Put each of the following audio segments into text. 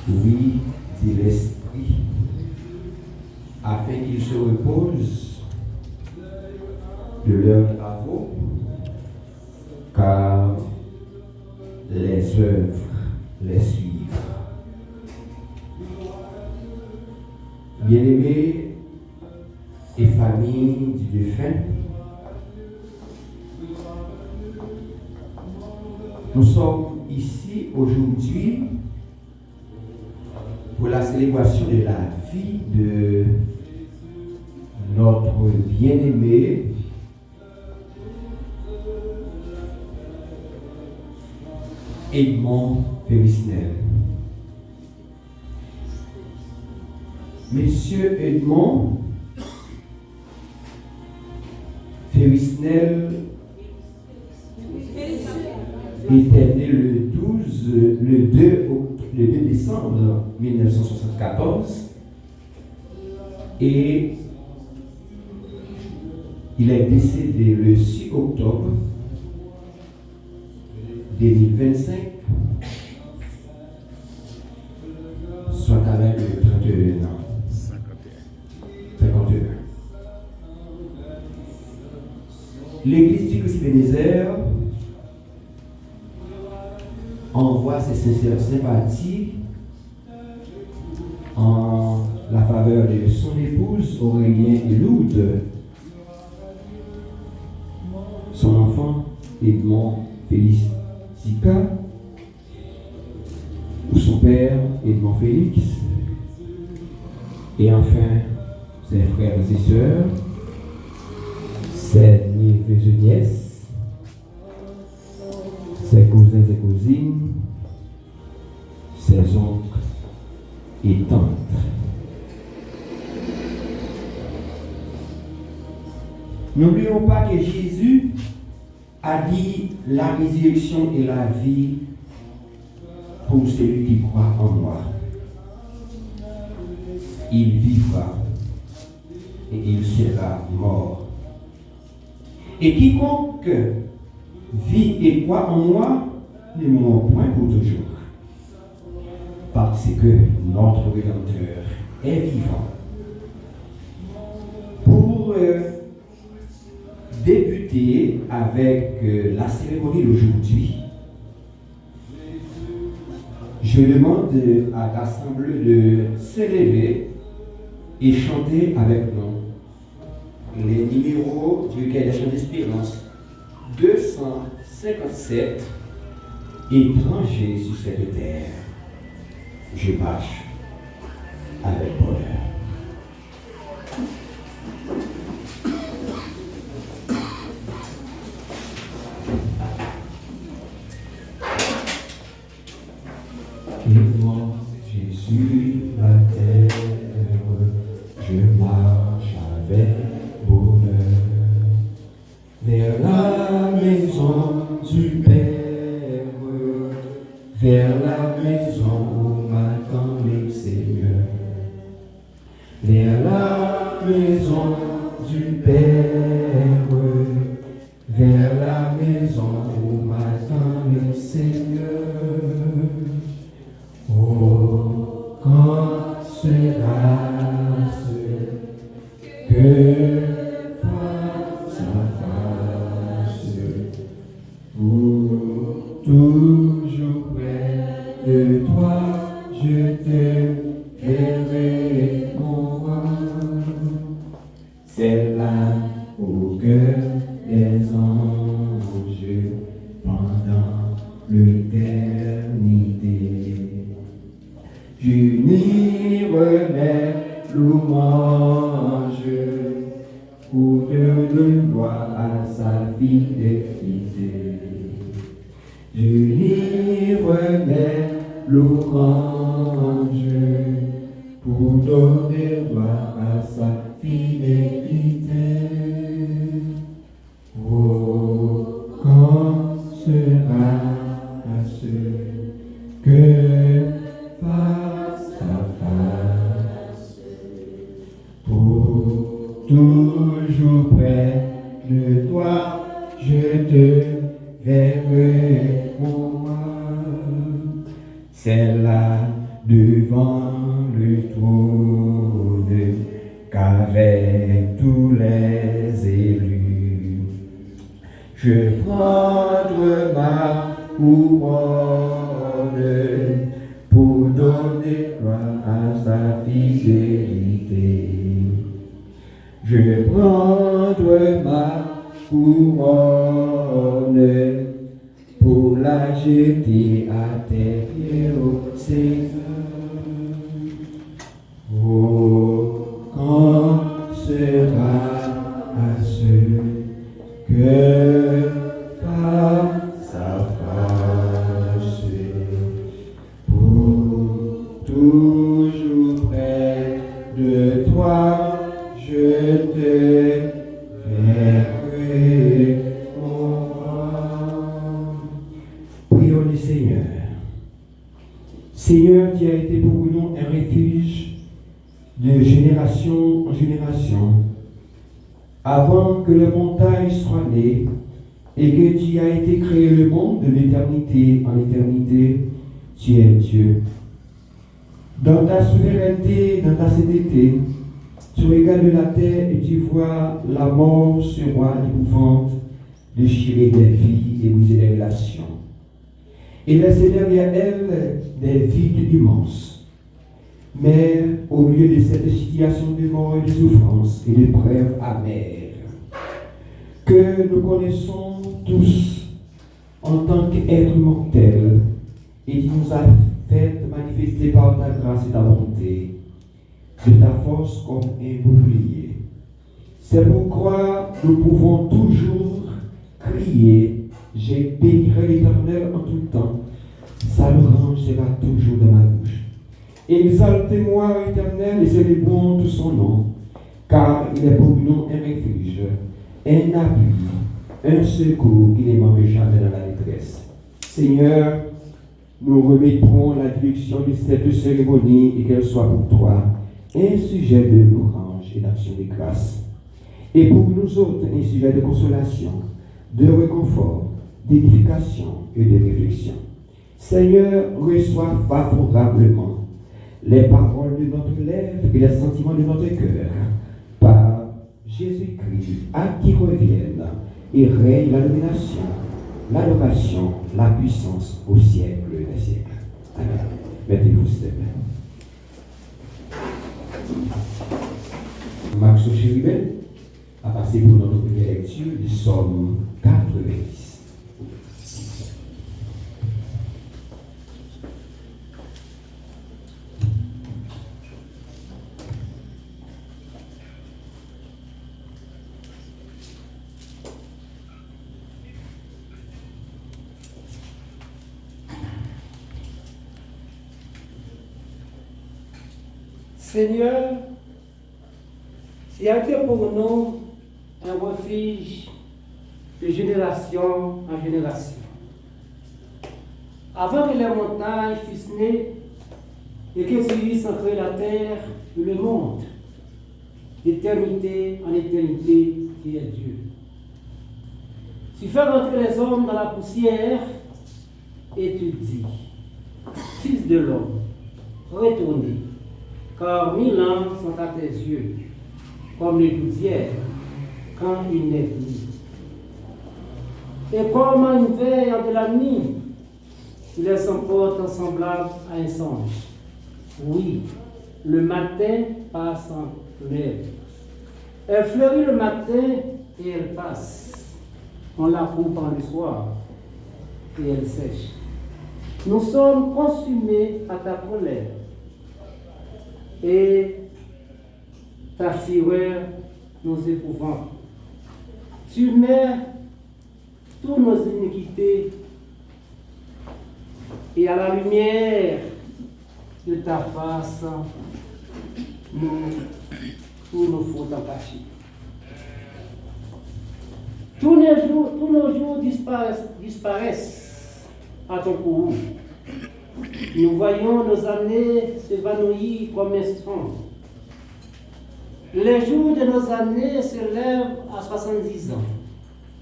Oui, dit l'Esprit, afin qu'ils se reposent de leurs travaux, car les œuvres les suivent. Bien-aimés et famille du défunt, nous sommes ici aujourd'hui pour la célébration de la vie de notre bien-aimé Edmond Férisnel. Monsieur Edmond Férisnel était né le 2 décembre 1974 et il est décédé le 6 octobre 2025, soit à l'âge de 31 ans. 51. L'église du Christ Bénézer envoie ses sincères sympathies en la faveur de son épouse Aurélien et Lourdes, son enfant Edmond Félicita, ou son père Edmond Félix, et enfin ses frères et sœurs, ses neveux et nièces, ses cousins et cousines, ses oncles et tantes. N'oublions pas que Jésus a dit la résurrection et la vie pour celui qui croit en moi. Il vivra et il sera mort. Et quiconque vit et croit en moi ne mourra point pour toujours. Parce que notre Rédempteur est vivant. Pour débuter avec la cérémonie d'aujourd'hui, je demande à l'Assemblée de se lever et chanter avec nous les numéros du Cahier des Chants d'Espérance 257, étranger sur cette terre. Je marche avec bonheur. Et moi, Jésus, la terre vers la maison où m'attend le Seigneur, vers la maison du Père, vers la maison où m'attend le Seigneur. Oh, quand sera-ce que face à face, pour toujours près de toi, je te verrai, mon roi. C'est là au cœur des anges pendant l'éternité. J'unir mes louanges pour donner gloire à sa fidélité. J'unir mes louanges pour donner gloire à sa fidélité. Oh, quand sera-ce que face à face, pour toujours près de toi, je te verrai, mon roi. C'est là devant le trône qu'avec tous les élus, je prendrai ma couronne pour donner gloire à sa fidélité. Je prendrai ma couronne pour la jeter à tes pieds, ô Seigneur. Oh, quand sera-ce que face à face, pour toujours près de toi, je te verrai, mon roi. Prions le Seigneur. Seigneur, tu as été pour nous un refuge de génération en génération. Avant que les montagnes soient nées et que tu as été créé le monde de l'éternité en éternité, tu es Dieu. Dans ta souveraineté, dans ta sainteté, tu regardes la terre et tu vois la mort se roi d'épouvante, déchirer des vies et briser des relations. Et laisser derrière elle des vides immenses. Mais au milieu de cette situation de mort et de souffrance et d'épreuves amères que nous connaissons tous en tant qu'êtres mortels, et qui nous a fait manifester par ta grâce et ta bonté, de ta force comme un bouclier. C'est pourquoi nous pouvons toujours crier: je bénirai l'Éternel en tout temps, sa louange sera toujours dans ma bouche. Exaltez-moi, Éternel, et célébrons tout son nom, car il est pour nous un refuge, un appui, un secours qui ne manque jamais dans la détresse. Seigneur, nous remettrons la direction de cette cérémonie et qu'elle soit pour toi un sujet de louange et d'action de grâce. Et pour nous autres, un sujet de consolation, de réconfort, d'édification et de réflexion. Seigneur, reçois favorablement les paroles de notre lèvre et les sentiments de notre cœur, par Jésus-Christ, à qui reviennent et règne la domination, l'adoration, la puissance au siècle des siècles. Amen. Mettez-vous, s'il te plaît. Max Chéribel a passé pour notre première lecture du Psaume 90. Seigneur, tu as été pour nous un refuge de génération en génération. avant que les montagnes fussent nées et que tu eusses créé la terre et le monde, d'éternité en éternité, qui est Dieu. Tu fais rentrer les hommes dans la poussière et tu dis, Fils de l'homme, retournez, car 1000 ans sont à tes yeux, comme les d'hier, quand il n'est plus. Et comme une veille de la nuit, il est son porte semblable à un songe. Oui, le matin passe en lèvres. Elle fleurit le matin et elle passe. On la coupe en le soir et elle sèche. Nous sommes consumés à ta colère et ta fureur nous épouvante. Tu mets toutes nos iniquités et à la lumière de ta face, tous nos fautes en cachées. Tous nos jours disparaissent à ton courroux. Nous voyons nos années s'évanouir comme un son. Les jours de nos années s'élèvent à 70 ans.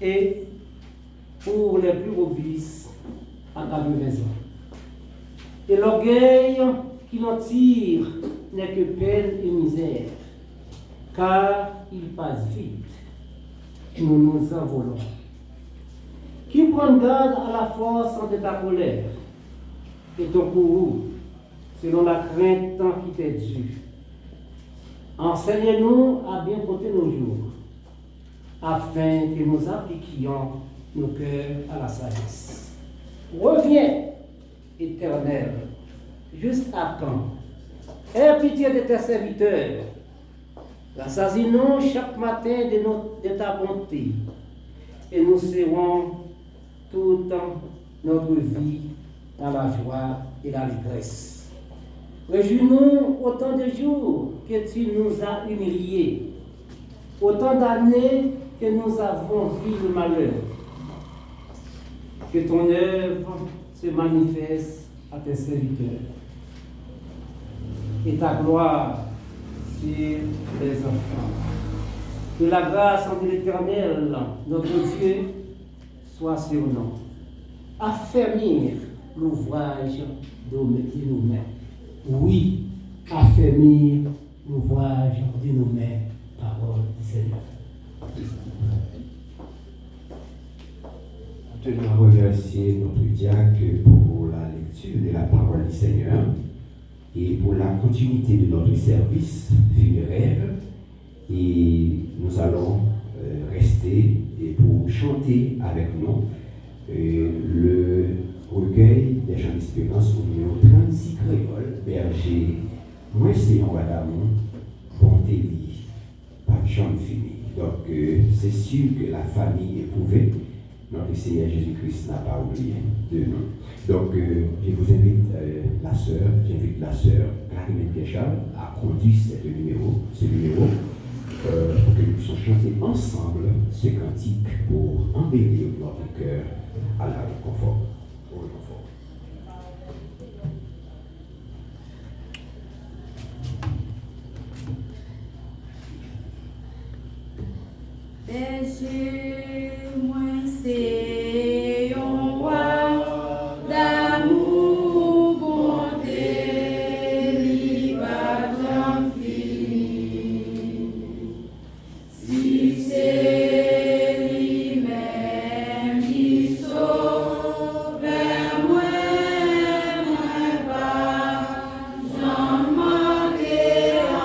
Et pour les plus robustes, à 80 ans. Et l'orgueil qui l'en tire n'est que peine et misère, car il passe vite. Nous nous envolons. Qui prend garde à la force de ta colère et ton courroux, selon la crainte qui t'est due. Enseigne-nous à bien compter nos jours, afin que nous appliquions nos cœurs à la sagesse. Reviens, Éternel, juste à quand? Aie pitié de tes serviteurs. Rassasie-nous chaque matin de ta bonté, et nous serons toute notre vie dans la joie et la allégresse. Réjouis-nous autant de jours que tu nous as humiliés, autant d'années que nous avons vu le malheur. Que ton œuvre se manifeste à tes serviteurs et ta gloire sur les enfants. Que la grâce de l'Éternel, notre Dieu, soit sur nous. Affermir l'ouvrage de nos mains. Oui, affermir l'ouvrage de nos mains. Parole du Seigneur. Nous tenons à remercier notre diacre pour la lecture de la parole du Seigneur et pour la continuité de notre service funéraire. Et nous allons rester et pour chanter avec nous le recueil des chants d'espérance au numéro 36 créole, berger, moi c'est en Wadamon, Bontéli, par Jean Fini. Donc c'est sûr que la famille éprouvée, notre Seigneur Jésus-Christ n'a pas oublié de nous. Donc je vous invite j'invite la sœur Clarimène Pierre-Charles à conduire ce numéro pour que nous puissions chanter ensemble ce cantique pour embellir notre cœur à la réconfort. Au réconfort. Berger-moi, c'est un roi d'amour, bonté, libération finie. Si c'est lui-même qui sauve, moi pas, j'en manquerai rien.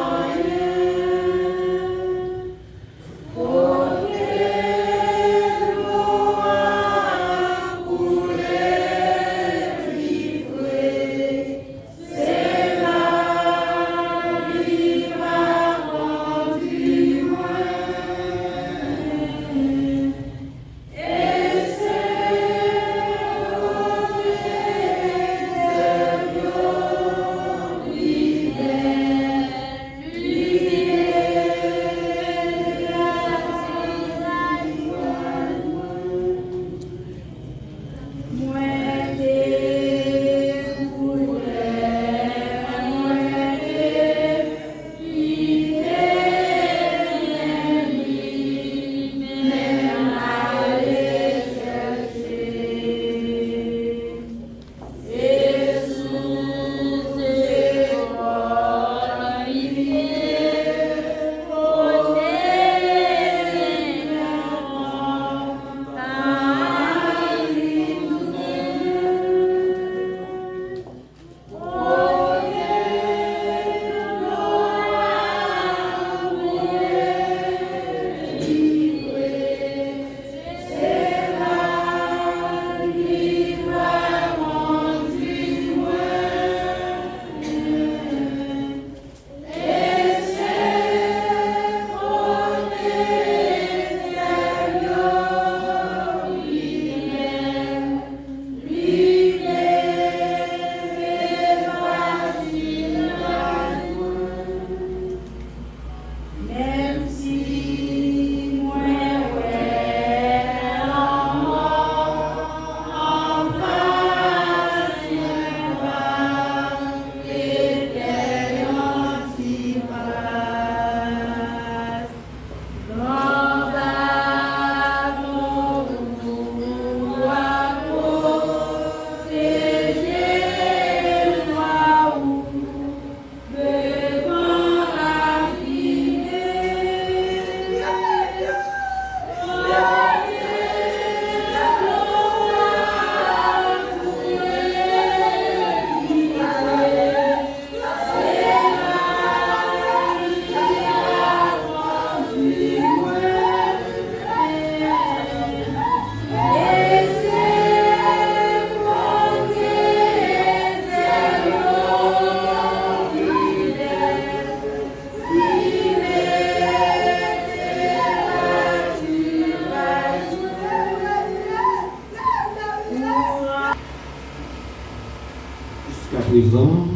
Jusqu'à présent,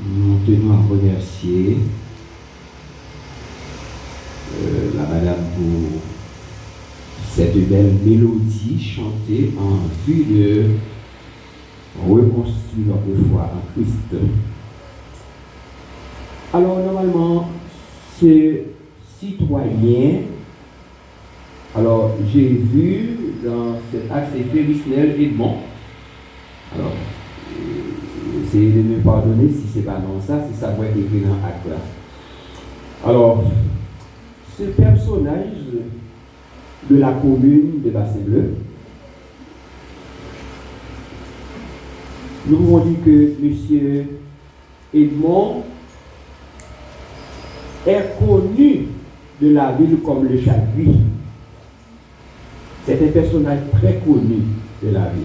nous tenons à remercier la madame pour cette belle mélodie chantée en vue de reconstruire notre foi en Christ. Alors, normalement, ce citoyen, alors j'ai vu dans cet acte, c'est Férisnel Edmond. Alors, essayez de me pardonner si ce n'est pas non ça, c'est ça qui est écrit dans l'acte là. Alors, ce personnage de la commune de Bassin-Bleu, nous pouvons dire que M. Edmond est connu de la ville comme le Chalpuis. C'est un personnage très connu de la ville.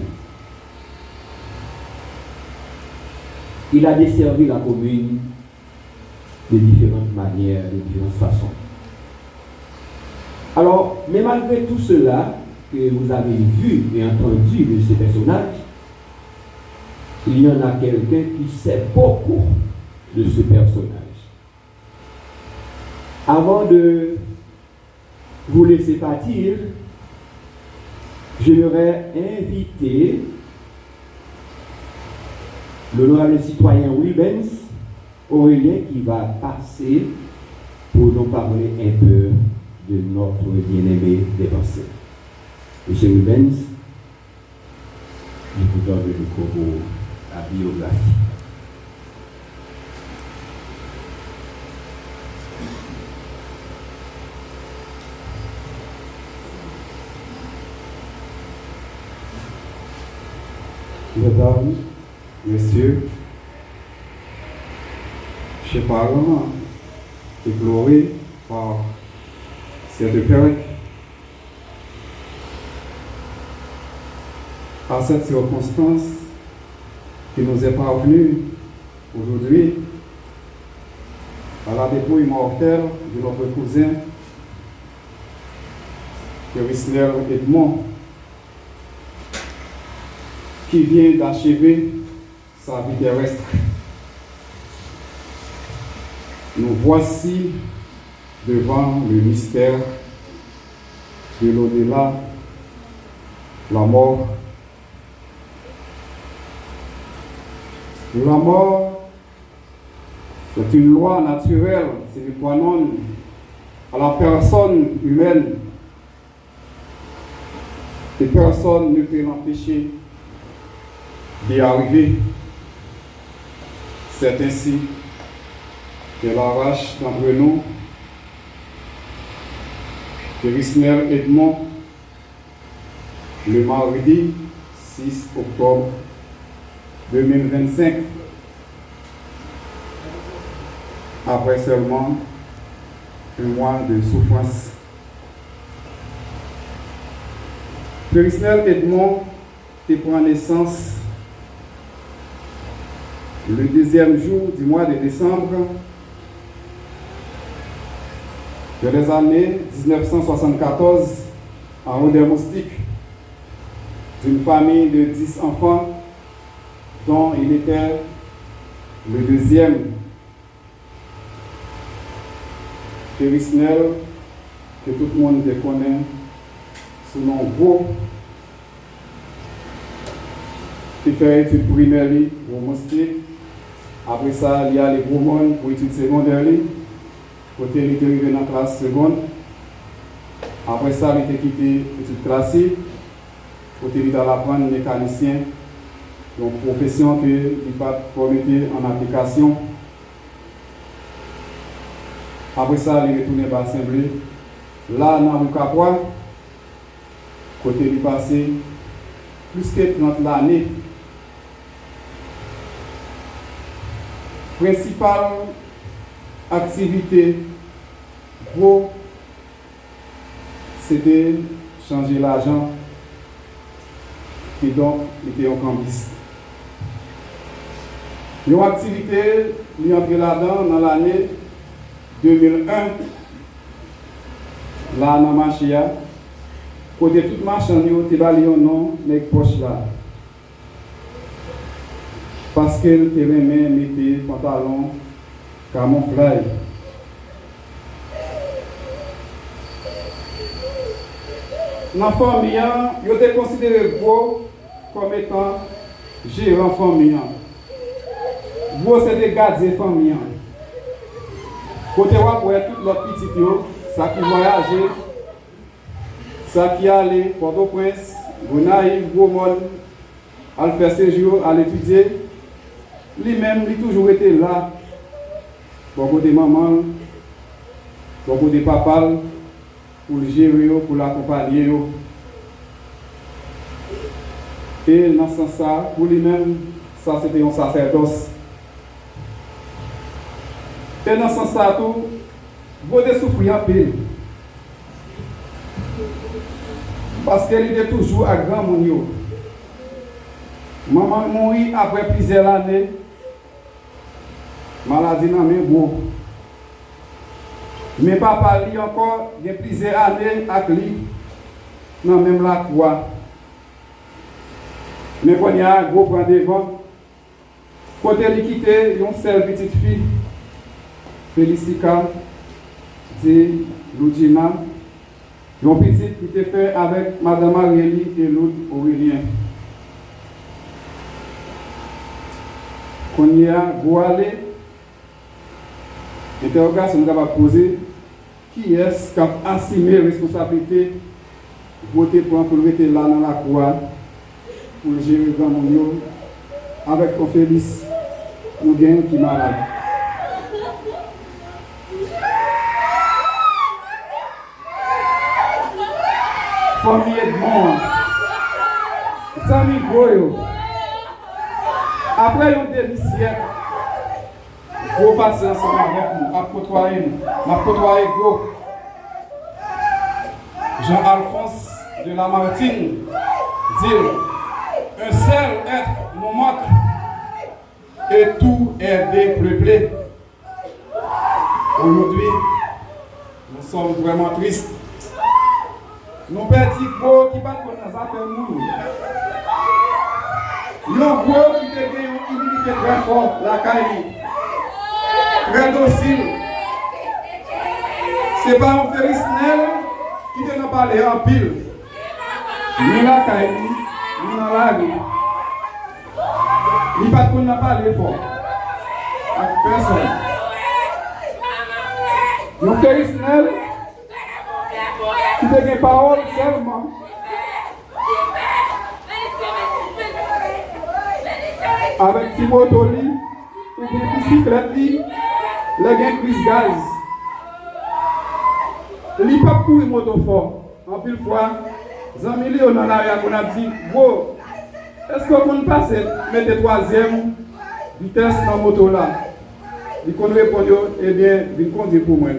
Il a desservi la commune de différentes manières, de différentes façons. Alors, mais malgré tout cela que vous avez vu et entendu de ce personnage, il y en a quelqu'un qui sait beaucoup de ce personnage. Avant de vous laisser partir, j'aimerais inviter l'honorable citoyen Wilbens Aurélien qui va passer pour nous parler un peu de notre bien-aimé dépensé. Monsieur Wilbens, je vous donne le micro pour la biographie. Mesdames, Messieurs, chers parents, éplorés par cette période, à cette circonstance qui nous est parvenue aujourd'hui, à la dépouille mortelle de notre cousin, Férisnel Edmond, qui vient d'achever sa vie terrestre. Nous voici devant le mystère de l'au-delà, la mort. La mort, c'est une loi naturelle, c'est une loi non à la personne humaine. Et personne ne peut l'empêcher d'y arriver. C'est ainsi qu'elle arrache d'entre nous Férisnel Edmond le mardi 6 octobre 2025, après seulement un mois de souffrance. Férisnel Edmond prend naissance le 2e jour du mois de décembre de les années 1974 en Haut-des-Moustiques, d'une famille de 10 enfants dont il était le 2e. Férisnel, que tout le monde connaît sous nom Gros, qui fait études primaires au Moustique. Après ça, il y a les gros monde pour études secondaires. Côté il était arrivé dans la classe seconde. Après ça, il était quitté études classiques. Côté il a apprendre mécanicien. Donc profession que il pas promettre en application. Après ça, il est retourné à Bassin-Bleu. Là, dans le Capois, côté il passé plus que 30 l'année. Principale activité gros, c'était changer l'argent et donc était en cambiste. Une activité qui est entrée là-dedans dans l'année 2001, là dans Machia, côté tout marchand, il y a un nom, mais poche là. parce qu'elle te remet mettre pantalon camouflage. Dans la famille, ils étaient considérés gros comme étant gérant famille. Gros, c'est des gardiens de famille. Côté où pour tout l'autre petit, ça qui voyageait, ça qui allait Port-au-Prince, Gonaïve, Gros-Monde, à faire séjour, à l'étudier. Lui-même, il a toujours été là, pour côté maman, pour côté papa, pour le gérer, pour l'accompagner. Et dans ce sens, pour lui-même, ça c'était un sacerdoce. Et dans ce sens, tout, vous devez souffrir un peu. Parce qu'elle était toujours à grand monde. Maman mourit après plusieurs années. Maladie n'a même beau. Mais papa lui encore, il y a plusieurs années avec lui. Dans même la croix. Mais quand il y a un gros point devant, quand elle quitté, il y a une seule petite fille, Félicia, dit Ludina, une petite qui était faite avec Madame Arieli et l'autre Aurélien. Quand il y a un gros aller, l'interrogation nous a posé qui est-ce qui a assumé la responsabilité pour le mettre là dans la croix pour gérer le grand monde avec ton Félix, nous gagnons qui est malade. Famille Edmond, Samy Goyo, après un demi-siècle, vous passez ensemble avec nous, à côtoyer nous, à côtoyer Gros. Jean-Alphonse de Lamartine dit un seul être nous manque et tout est dépeuplé. Aujourd'hui, nous sommes vraiment tristes. Nous perdons Gros qui bat pour nous affaires nous. Nous Gros qui te gagne une humilité très forte, la caille. Très docile. Ce n'est pas un Férisnel qui te n'a parlé en pile. Ni la caille, ni dans la rue. Ni pas qu'on n'a parlé fort. À personne. Un Férisnel qui te des paroles seulement. Avec Timotoli, ou bien bicyclette, le gain prise gaz. Il pas courir moto fort. En pile fois, Zami Léon en arrière, on a dit, bon, est-ce qu'on peut passer, mettre troisième vitesse dans la moto là? Il connaît répondre, eh bien, il conduit pour moi.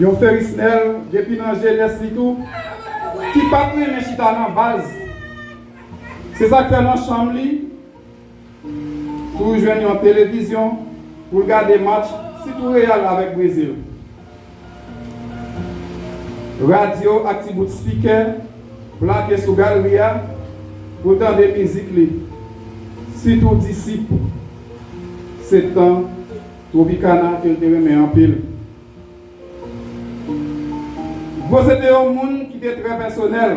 Il y a un Férisnel, depuis dans la jeunesse et tout, qui ne peut pas prendre chita dans la base. C'est ça que fait dans la chambre, pour jouer en télévision, pour regarder des matchs, c'est tout réel avec le Brésil. Radio, activité speaker, plaqué sur galerie, pour entendre des musiques. Si tout disciple, c'est temps, Tropicana, qu'il te remet en pile. Vous êtes un monde qui est très personnel.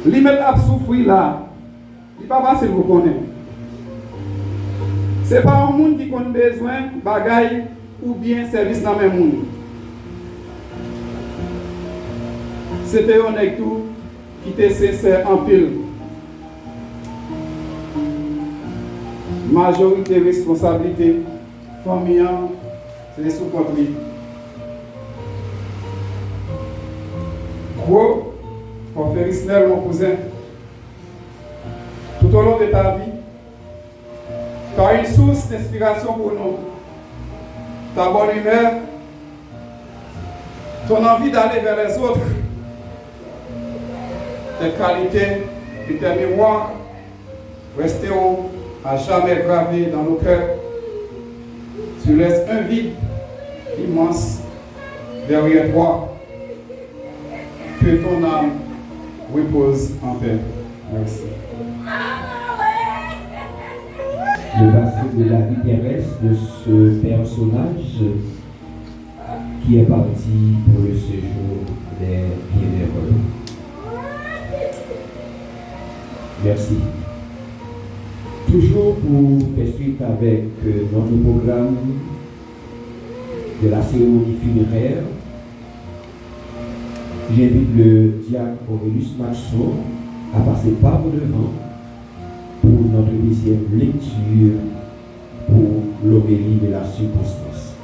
Li met à souffrir là. Il pas facile vous connaître. C'est pas un monde qui a besoin de bagaille ou bien service dans le même monde. C'était un tout qui était sincère en pile. Majorité responsabilité, famille, c'est sous contrôle. Gros, pour faire Isnel, mon cousin, tout au long de ta vie, tu as une source d'inspiration pour nous. Ta bonne humeur, ton envie d'aller vers les autres, tes qualités et tes mémoires resteront à jamais gravées dans nos cœurs. Tu laisses un vide immense derrière toi. Que ton âme repose en paix. Merci. Le passé de la vie terrestre de ce personnage qui est parti pour le séjour des bienheureux. Merci. Toujours pour faire suite avec notre programme de la cérémonie funéraire, j'invite le diacre Aurelius Maxo à passer par devant pour notre deuxième lecture pour l'homélie de la circonstance.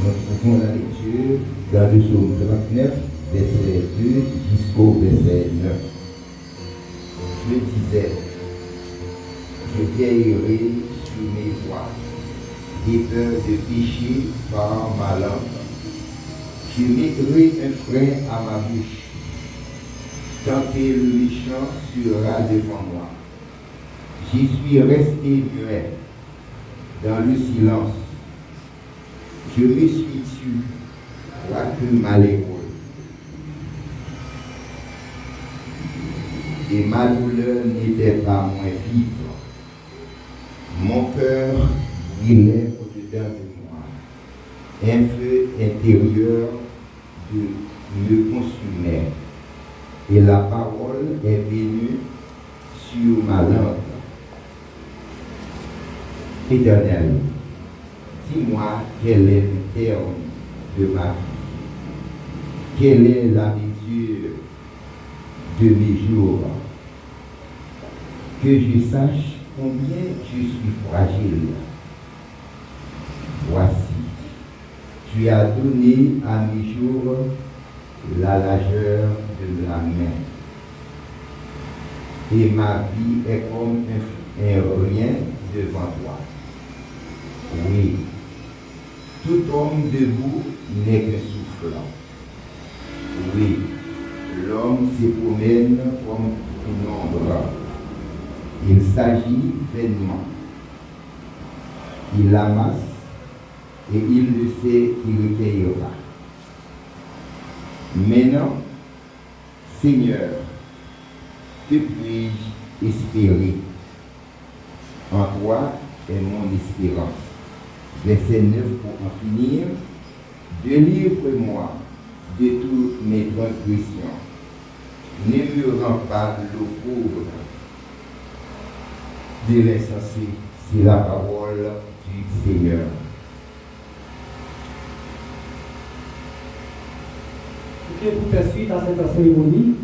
Nous faisons la lecture dans le psaume 39, verset 2 jusqu'au verset 9. Je disais, je vieillirai sur mes voies, j'ai peur de pécher par ma langue. Je mettrai un frein à ma bouche, tant que le méchant sera devant moi. J'y suis resté muet dans le silence. Je me suis tué, quoique malheureux. Et ma douleur n'était pas moins vive. Mon cœur brûlait au-dedans de moi. Un feu intérieur me consumait. Et la parole est venue sur ma langue. Éternel, dis-moi quel est le terme de ma vie. Quelle est la mesure de mes jours. Que je sache combien je suis fragile. Voici, tu as donné à mes jours la largeur de la main. Et ma vie est comme un rien devant toi. Oui, tout homme debout n'est qu'un soufflant. Oui, l'homme se promène comme une ombre. Il s'agit vainement. Il amasse et il ne sait qui recueillera. Maintenant, Seigneur, que puis-je espérer? En toi est mon espérance. Verset 9 pour en finir. Délivre-moi de toutes mes transgressions. Ne me rends pas l'eau pauvre de l'insensé. C'est la parole du Seigneur. Ok, pour faire suite à cette cérémonie,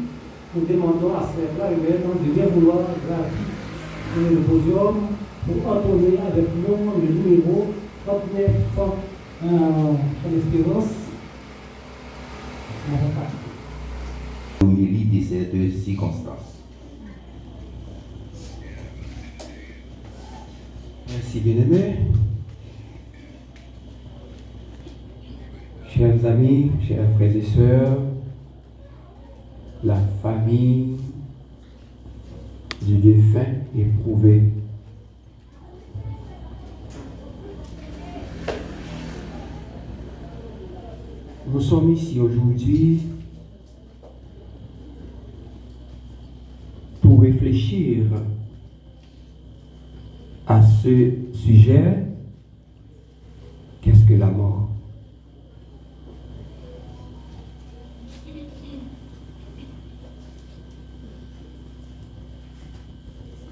nous demandons à ces frères de bien vouloir gravir le podium pour entonner avec nous le numéro 39 en espérance. Homélie de cette circonstance. Merci bien-aimés. Chers amis, chers frères et sœurs, la famille du défunt éprouvé. Nous sommes ici aujourd'hui pour réfléchir à ce sujet. Qu'est-ce que la mort?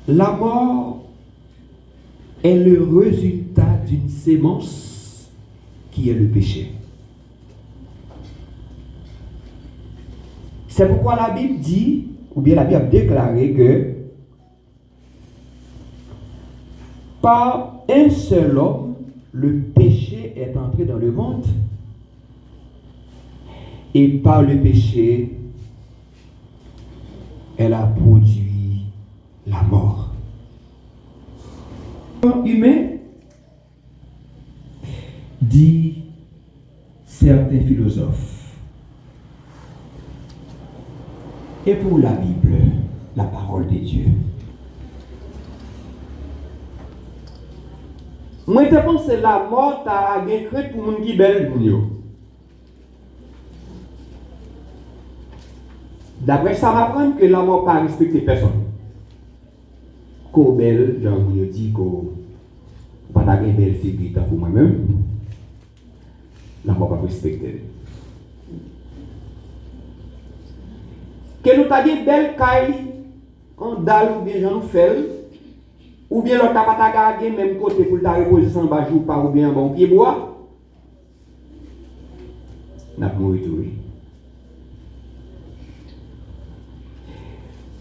La mort est le résultat d'une sémence qui est le péché. C'est pourquoi la Bible dit, ou bien la Bible a déclaré que par un seul homme, le péché est entré dans le monde et par le péché, elle a produit la mort. Humain, dit certains philosophes. Et pour la Bible, la parole de Dieu. Moi, je pense que la mort a des craintes pour les gens qui sont belles. D'après ça, m'apprend que la mort n'a pas respecté personne. Qu'on belle, genre, je dis qu'on n'a pas de belle figure pour moi-même. La mort n'a pas respecté. Que nous avons des belles cailles, en dalle ou bien j'en fais, ou bien l'autre n'a pas gardé même côté pour ta reposer sans bas jour pas ou bien bon pied bois, n'a pas mouru tout.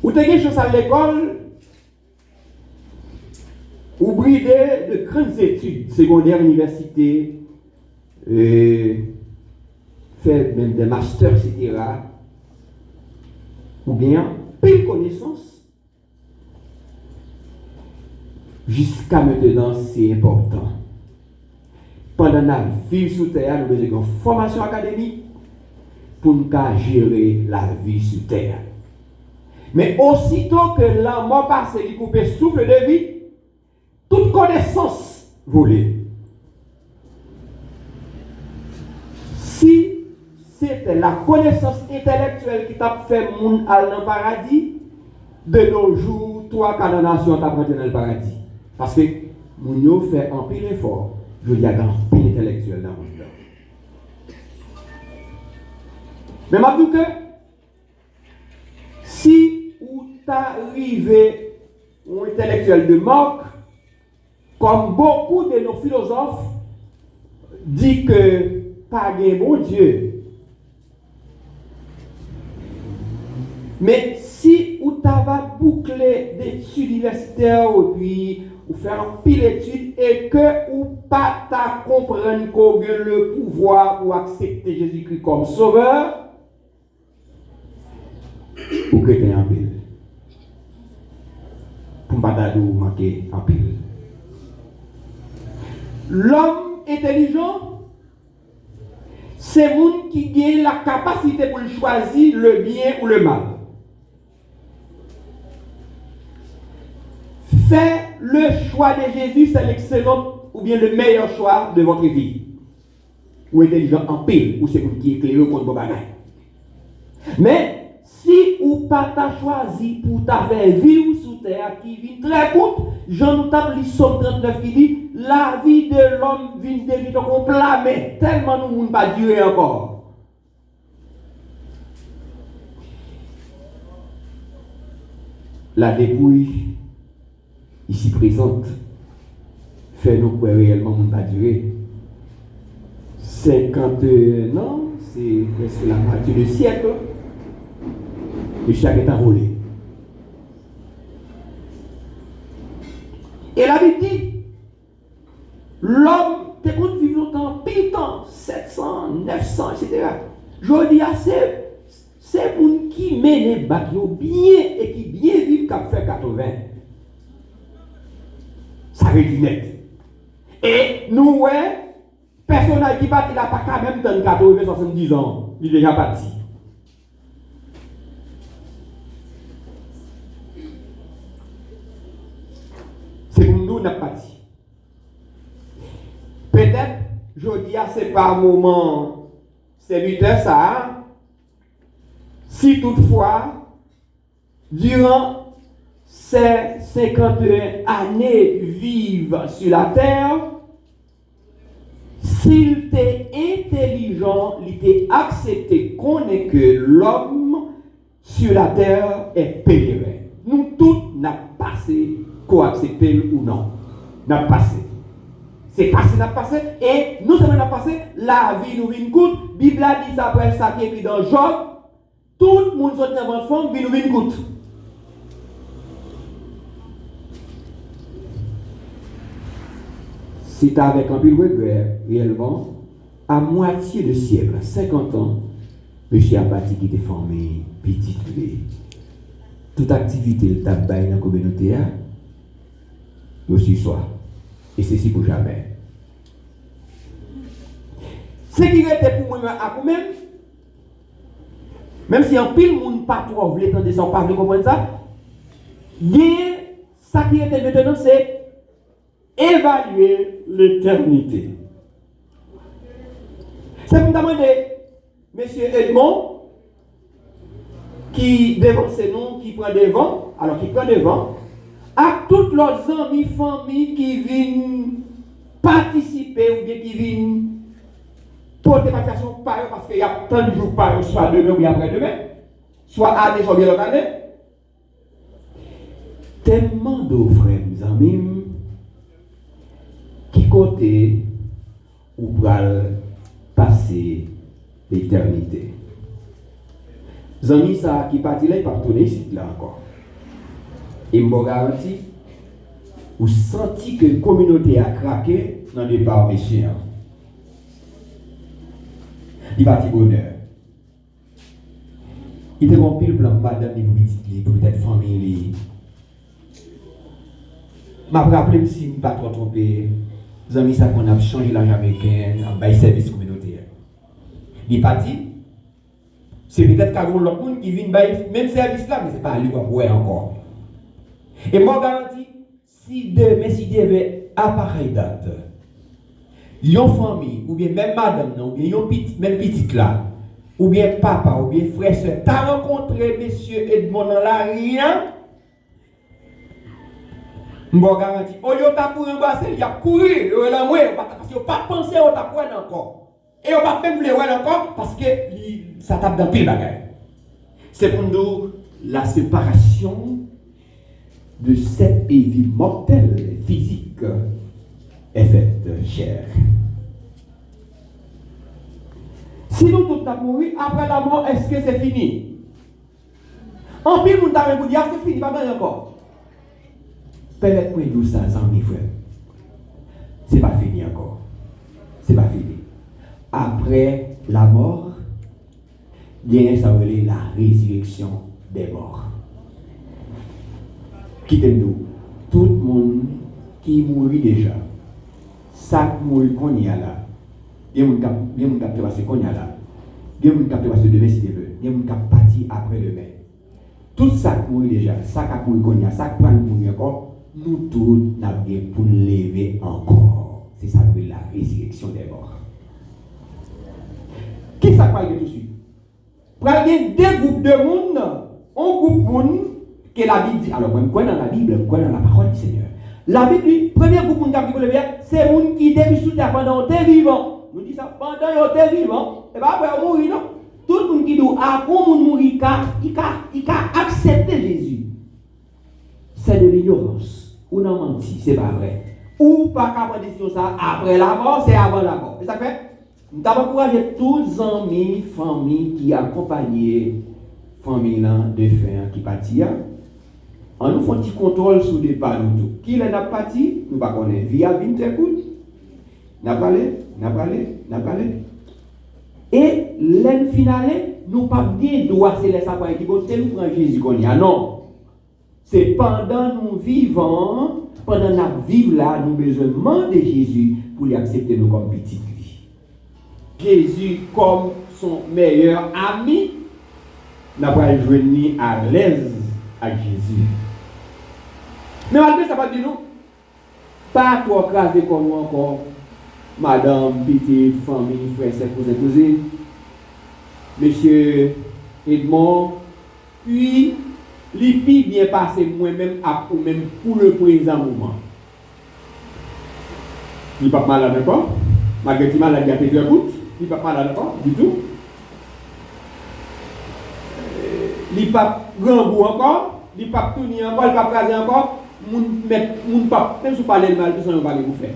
Ou t'as quelque chose à l'école, ou bridé de grandes études secondaires, université, faire même des masters, etc. Ou bien, pile connaissance. Jusqu'à maintenant, c'est important. Pendant la vie sous terre, nous avons une formation académique pour nous gérer la vie sur terre. Mais aussitôt que la mort passe et coupe le souffle de vie, toute connaissance volée. Si c'était la connaissance intellectuelle qui t'a fait moun aller dans le paradis, de nos jours, toi, condamnation, t'as rentré dans le paradis. Parce que moun yo fait un pile effort, je dis à un pile intellectuel dans le monde. Mais je dis que si ou t'arrives un intellectuel de manque, comme beaucoup de nos philosophes disent que pas de bon Dieu. Mais si ou t'avais bouclé d'études universitaires ou puis ou faire un pile d'études et que ou pas ta comprendre qu'on a le pouvoir pour accepter Jésus-Christ comme sauveur, ou que tu es en pile. Pour pas manquer en pile. L'homme intelligent, c'est monde qui gagne la capacité pour choisir le bien ou le mal. Faire le choix de Jésus, c'est l'excellent ou bien le meilleur choix de votre vie. Ou intelligent en pile, ou c'est vous qui éclairez contre vos bagages. Mais si ou pas t'as choisi pour ta vie sous terre qui vit très courte, Jean nous tape le Somme 39 qui dit la vie de l'homme vient de vite comme plat, mais tellement nous ne pas durer encore. La dépouille ici présente fait nous quoi réellement ne pas durer. 50 ans, c'est presque la moitié du siècle. Et chaque est enrôlé. Et la Bible dit, l'homme, t'es qu'on vit longtemps, pile temps, 700, 900, etc. Je dis à c'est pour qui mène les bateaux bien et qui bien vivent qu'à faire 80. Ça veut dire net. Et nous, ouais, personne qui bat, il n'a pas quand même dans 80, 70 ans. Il est déjà parti. C'est pour nous, n'a pas dit. Peut-être, je dis à c'est pas un moment serviteur ça. Si toutefois, durant ces 51 années vivent sur la terre, s'il était intelligent, il était accepté qu'on est que l'homme sur la terre est pèlerin. Nous tous n'a passé qu'on accepté ou non. N'a passé. C'est passé, n'a passé. Et nous sommes n'a passé. La vie nous vient coûte. Bible a dit ça après ça qui est écrit dans Job. Tout le monde sort dans votre forme, vie nous vient coûte. C'est avec un peu de regret, réellement, à moitié de siècle, 50 ans, M. Abati qui était formé, petit titulé. Toute activité, le tabac dans la communauté, il aussi soit. Et ceci pour jamais. Ce qui était pour moi à vous-même, même si en pile monde pas trop voulait tendre sans parler comprendre ça, bien ça qui était maintenant c'est évaluer l'éternité. C'est pour demander, M. Edmond, qui devance nous, qui prend devant, alors qui prend devant, à toutes leurs amis, familles qui viennent participer ou bien qui viennent porter participation par eux parce qu'il y a tant de jours par eux, soit demain ou bien après-demain, soit année, soit bien l'autre année. Tellement de frères, mes amis, qui côté ou pour passer l'éternité. Zami ça qui parti là, il part tourner ici là encore. Et me garantis, vous sentez que la communauté a craqué dans le départ messieurs. Il parti bonheur. Il te remplit le plan madame, les peut-être famille. Je me rappelle si je ne pas trop trompé, Zami ça qu'on a changé la Jamaïcaine, a bail service communautaire. Il parti. C'est peut-être qu'il y a l'autre monde qui vient bail même service là, mais ce n'est pas lui qui va encore. Et moi garantis, si demain, si Dieu avait à pareille date, une famille, ou bien même madame, ou bien même petite là, ou bien papa, ou bien frère, soeur, t'as rencontré monsieur Edmond dans la rien, je garantis, au lieu de courir embrasser, il a couru, parce qu'il n'a pas pensé au tapouin encore. Et on va même le voir encore parce que ça tape dans pile bagaille. C'est pour nous la séparation de cette vie mortelle, physique, est faite chair. Si nous tous avons mouru, après la mort, est-ce que c'est fini? En plus, nous avons dit, c'est fini, pas mal encore. Permettez-moi de dire ça, mes frères. C'est pas fini encore. C'est pas fini. Après la mort, bien ça veut dire la résurrection des morts. Quittez-nous, tout le monde qui mourit déjà, ça mourit qu'on y a là, bien mon cap passer qu'on y a là, bien mon cap passer demain si tu veux, bien mon cap partir après demain. Tout ça mourit déjà, ça qui mourit qu'on y a, ça qui prend mourir encore, nous tous n'avons bien pour lever encore. C'est ça que la résurrection des morts. Qui ça parle de tout de suite? Prenez deux groupes de monde, un groupe de monde que la Bible dit. Alors, moi, je crois dans la Bible, je crois dans la parole du Seigneur. La Bible dit, le premier groupe de monde c'est les gens qui étaient sous terre pendant qu'ils étaient vivants. Nous disons ça, pendant qu'ils étaient vivants, et bien après, ils mourir, non? Tout le monde qui dit, ah, comment on mourit, il a accepté Jésus. C'est de l'ignorance. Ou non menti, c'est pas vrai. Ou pas qu'à prendre décision ça, après la mort, c'est avant la mort. Et ça fait? Nous avons encouragé tous les amis, familles qui accompagnaient famille de fin qui partit. On nous fait un petit contrôle sur des pas nous tout. Qui l'a parti, nous ne connaissons pas. Via Vintercourt, n'a parlé. Et l'année finale, nous pas bien droit c'est les sapins qui vont nous prendre Jésus qu'on y a. Non. C'est pendant nous vivons, pendant nous vivons là, nous besoin de demander Jésus pour lui accepter nous comme petite vie. Jésus comme son meilleur ami, n'a pas joué ni à l'aise avec Jésus. Mais malgré ça, pas de nous, pas trop crasé comme moi encore, madame, petite, famille, frère, cousin, monsieur Edmond, puis l'IPI bien passé moi-même ou même pour le présent moment. Il n'est pas malade encore, malgré qu'il malade, il a fait de route, il n'est pas malade encore, du tout. Il n'est pas grand goût encore, il n'est pas tourné encore, il n'est pas crasé encore. Moun pas, même si vous parlez de mal, tout ça ne va pas vous faire.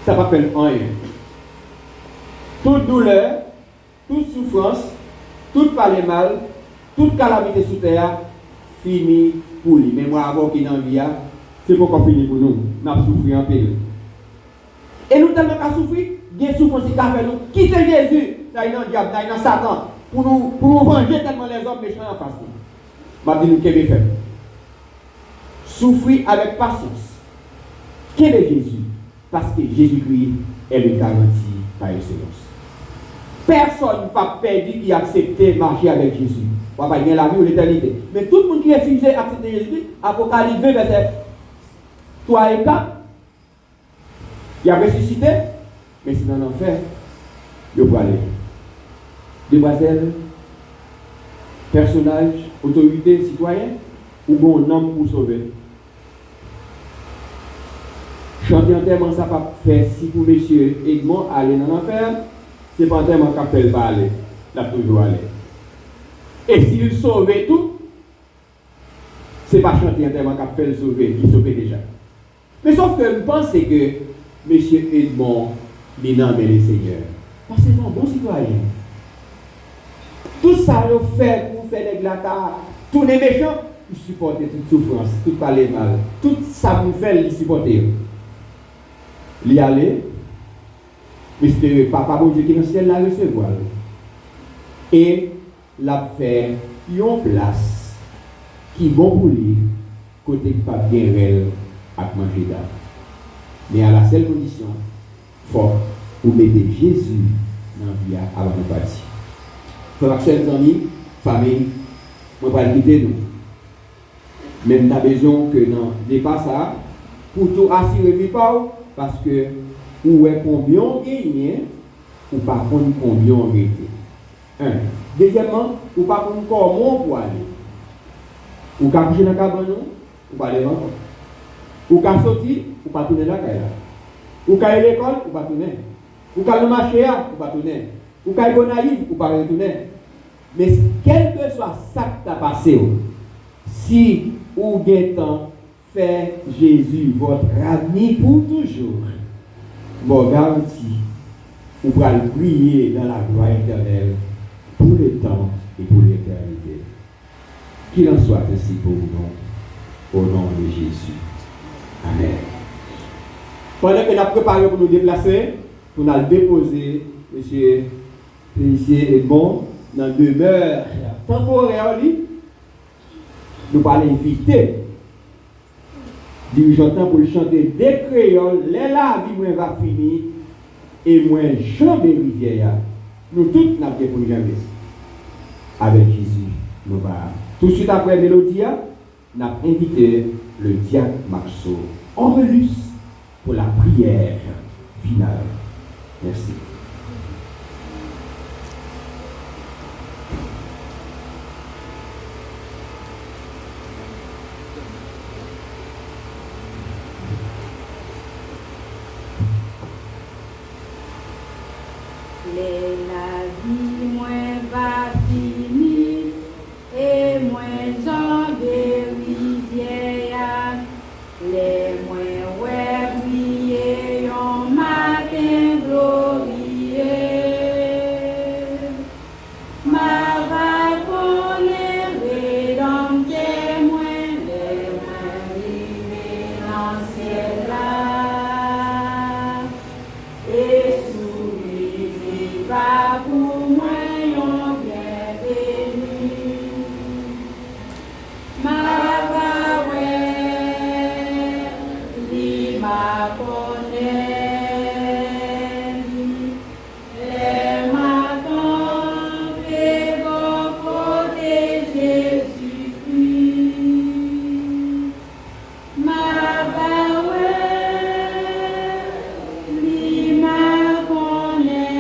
Ça ne va pas faire rien. Toute douleur, toute souffrance, tout parler mal, toute calamité sous terre, fini pour lui. Mais moi, avant qu'il n'en vienne, c'est pourquoi fini pour nous. Nous avons souffert en pile. Et nous tellement qu'à souffrir, il y a une souffrance qui a fait nous quitter Jésus, dans le diable, dans Satan, pour nous venger tellement les hommes méchants en face. Je vais vous dire faire. Souffrir avec patience. Quel est Jésus? Parce que Jésus-Christ est le garanti par excellence. Personne n'a pas perdu qui a accepté de marcher avec Jésus. On va pas gagner la vie ou l'éternité. Mais tout le monde qui est figé accepter Jésus, Apocalypse 20, verset 3 et 4, Il a ressuscité, mais c'est dans l'enfer. Il peut aller. Demoiselle, personnage, autorité, citoyen, ou bon homme pour sauver. Chanter enterrement, ça pas faire si pour monsieur Edmond aller dans l'enfer, c'est pas enterrement qu'il fait pas aller, il a toujours aller. Et s'il sauve tout, c'est pas chanter enterrement qu'il fait le sauver, il sauve déjà. Mais sauf que je pense que monsieur Edmond, il nomme les seigneurs. Parce que c'est un bon citoyen. Tout ça, il fait pour faire des glatards, tous les méchants, ils supportent toute souffrance, tout parler mal. Tout ça pour faire, ils supportent. Il y allait, mais c'était Papa bon Dieu qui est dans le ciel, la recevoir. Et l'a fait une place qui est bon pour lui, côté pas bien réel à manger d'âme. Mais à la seule condition, faut vous mettez Jésus dans la vie avant de partir. Frères, chers amis, famille, on va quitter nous. Même tu as besoin que dans les passages, pour tout assurer mes pas, parce que où est combien on gagne, ou par contre combien on gagne. Deuxièmement, ou par contre comment on peut aller. Ou qu'à coucher dans la cabane, ou pas aller encore. Ou qu'à sortir, ou pas tourner la caille. Ou qu'à aller à l'école, ou pas tourner. Ou qu'à le marché, ou pas tourner. Ou qu'à être naïf, ou pas retourner. Mais quel que soit ça qui t'a passé, si ou avez temps, fait Jésus votre ami pour toujours, bon garantie, vous pourrez le prier dans la gloire éternelle pour le temps et pour l'éternité. Qu'il en soit ainsi pour vous, au nom de Jésus. Amen. Pendant que nous avons préparé pour nous déplacer, pour nous déposer, M. Félicien Edmond, dans une demeure temporaire, nous allons inviter dirigeant pour chanter des créoles, les la vie va finir et moi Jean de Rivière. Nous tous n'avons pas pour nous jamais. Avec Jésus, nous va. Tout de suite après la mélodie, nous avons invité le diacre Maxo Aurelius pour la prière finale. Merci. La vie moins va finir et moins Jean de Rivière, les moins ouais briller en matin glorieux. Ma va connaître dans témoin les moins rivés dans le ciel là. Et va pour moi, on bien béni. Ma va ouais, li ma connaît, les matins et bon côté Jésus-Christ. Ma va ouais, li ma connaît.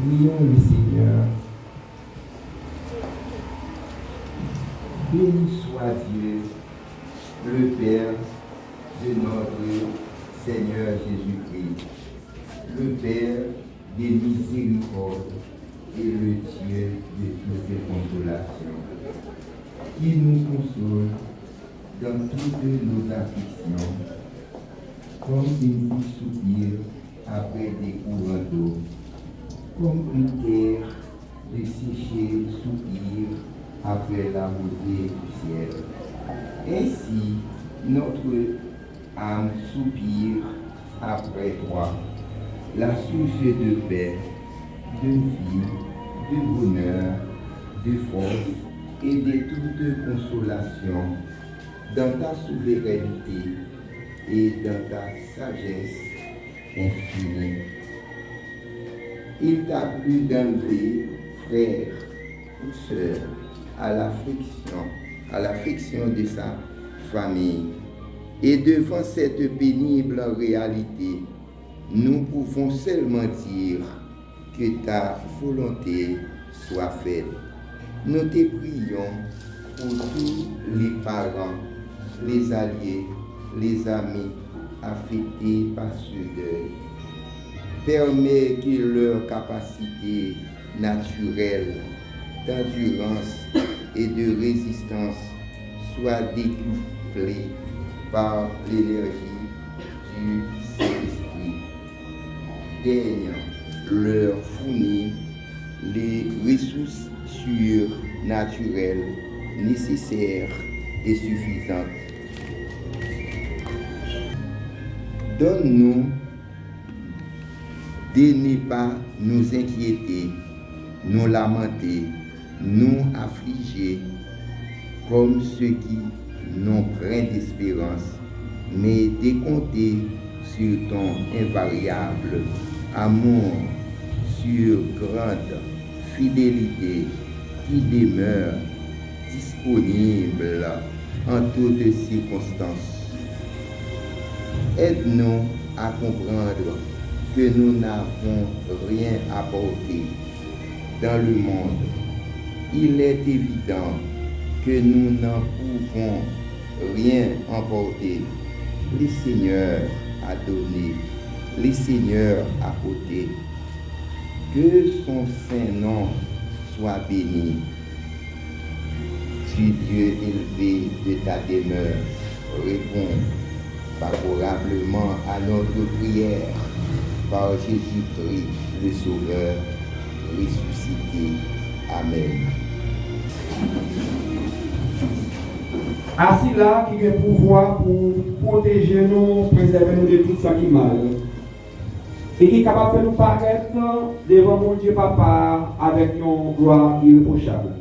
Prions le Seigneur. Béni soit Dieu, le Père de notre Seigneur Jésus-Christ, le Père des miséricordes et le Dieu qui nous console dans toutes nos afflictions, comme une vie soupire après des courants d'eau, comme une terre desséchée soupire après la rosée du ciel. Ainsi, notre âme soupire après toi, la source de paix, de vie, de bonheur, de force et de toute consolation dans ta souveraineté et dans ta sagesse infinie. Il t'a plu d'enlever, frère ou sœur, à l'affliction de sa famille. Et devant cette pénible réalité, nous pouvons seulement dire que ta volonté soit faite. Nous te prions pour tous les parents, les alliés, les amis affectés par ce deuil. Permets que leur capacité naturelle d'endurance et de résistance soit décuplée par l'énergie du Saint-Esprit. Daigne leur fournir les ressources surnaturelles nécessaires et suffisantes. Donne-nous de ne pas nous inquiéter, nous lamenter, nous affliger comme ceux qui n'ont rien d'espérance, mais de compter sur ton invariable amour, sur grande fidélité qui demeure disponible en toutes circonstances. Aide-nous à comprendre que nous n'avons rien apporté dans le monde. Il est évident que nous n'en pouvons rien emporter. Le Seigneur a donné, le Seigneur a ôté. Que son saint nom soit béni. Tu, Dieu élevé de ta demeure, réponds favorablement à notre prière par Jésus-Christ, le Sauveur, ressuscité. Amen. Ainsi là, qui a le pouvoir pour protéger nous, préserver nous de tout ça qui est mal. Et qui est capable de nous paraître devant mon Dieu Papa avec une gloire irréprochable.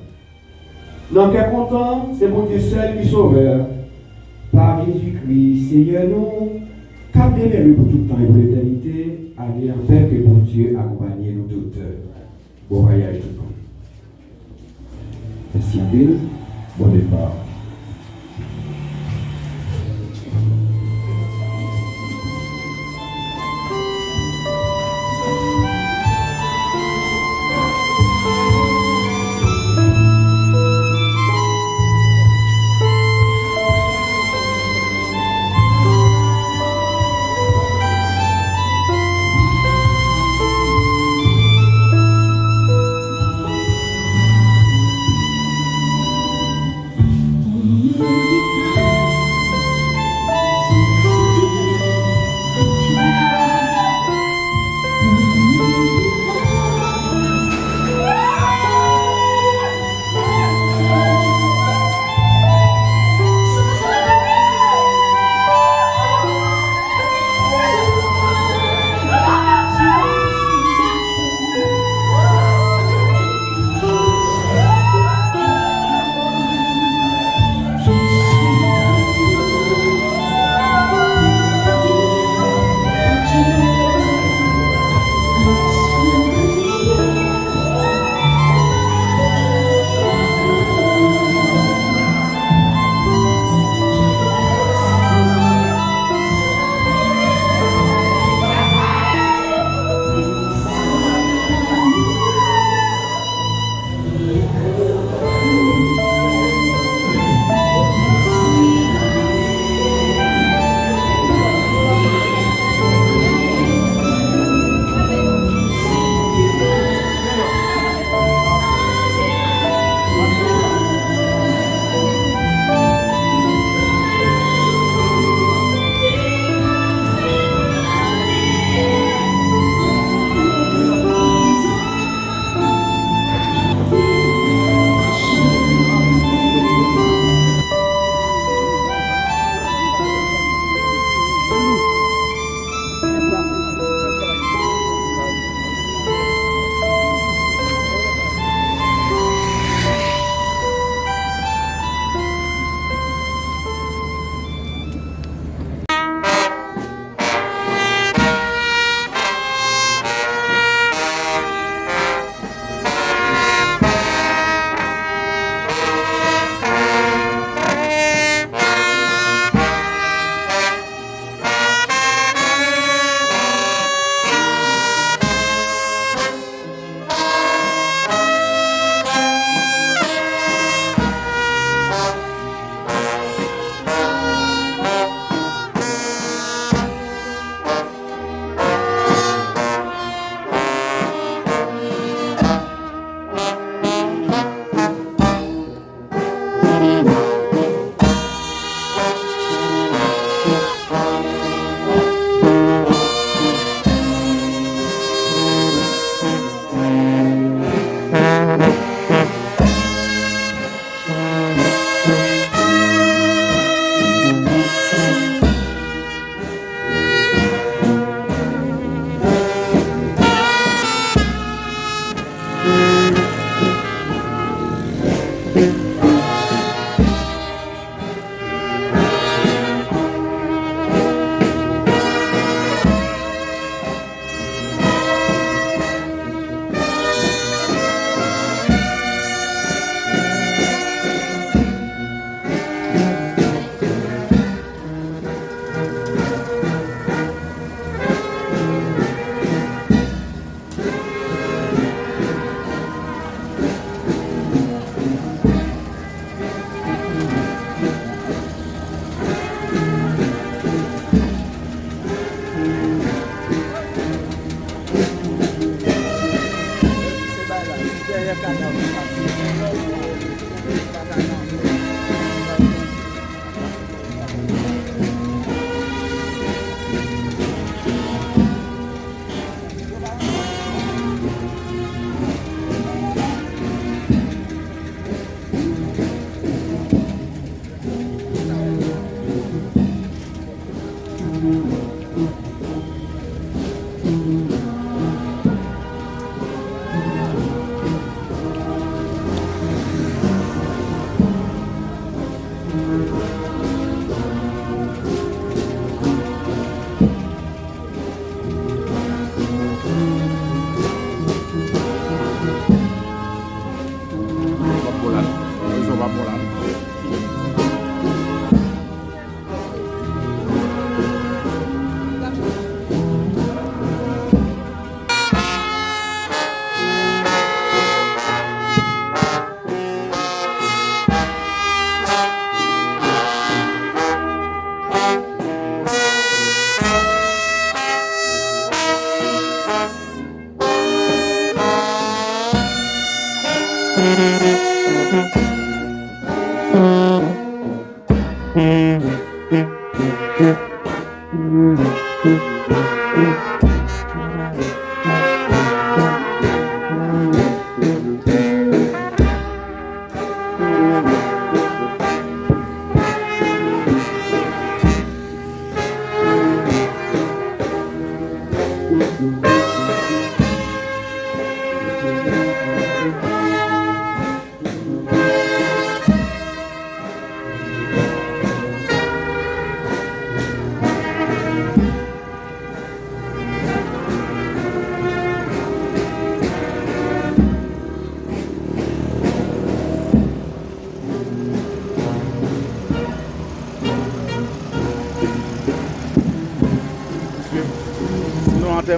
Donc, qui est content, c'est mon Dieu seul qui sauveur. Par Jésus-Christ, Seigneur, nous, cap demeure pour tout le temps et pour l'éternité, allez en paix que mon Dieu accompagne nous toutes. Bon voyage tout le monde. Merci Bill. Bon départ.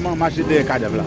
Nous marché des cadavres là.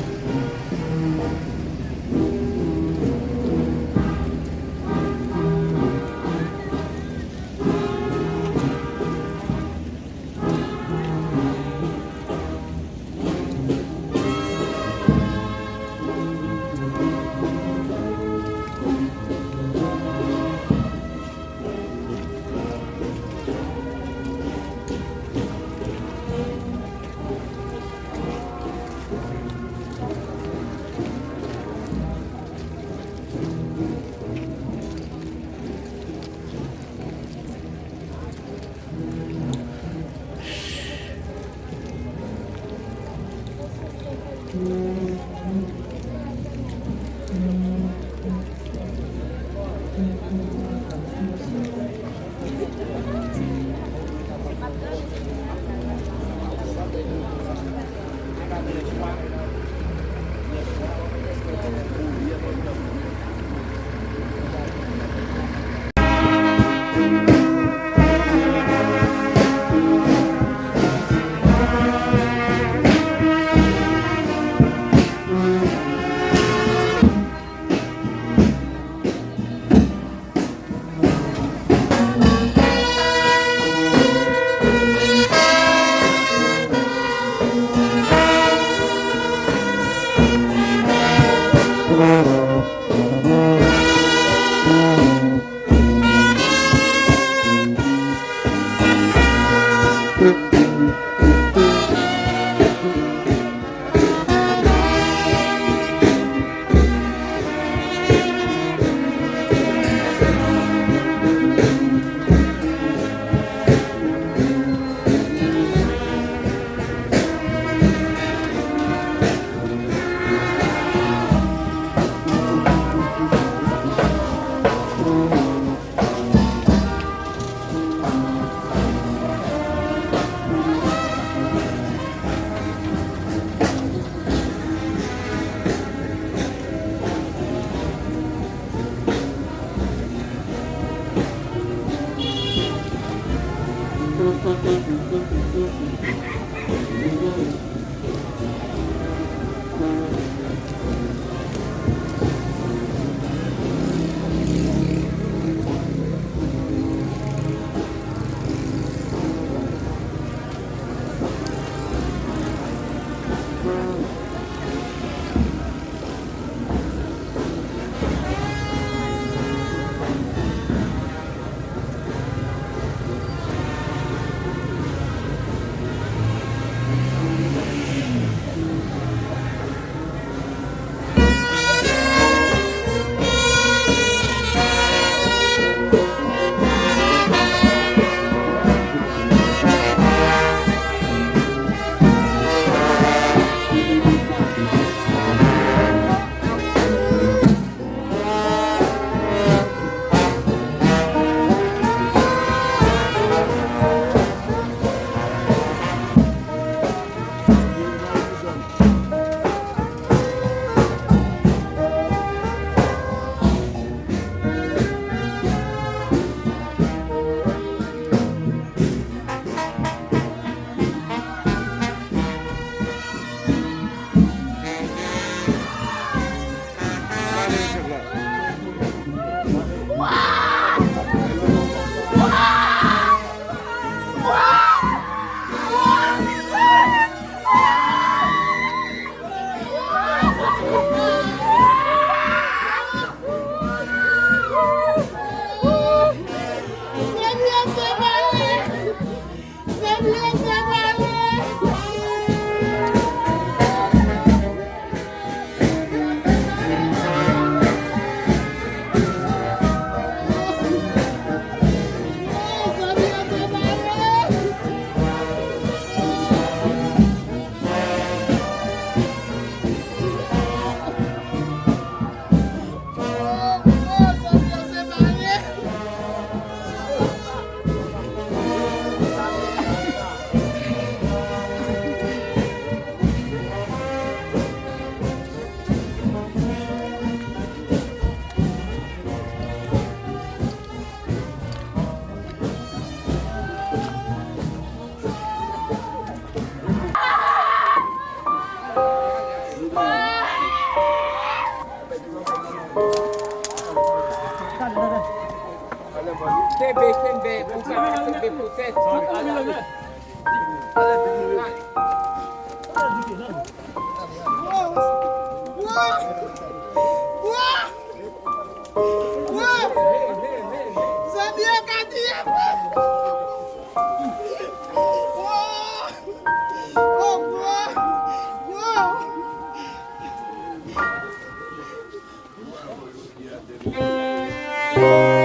Oh,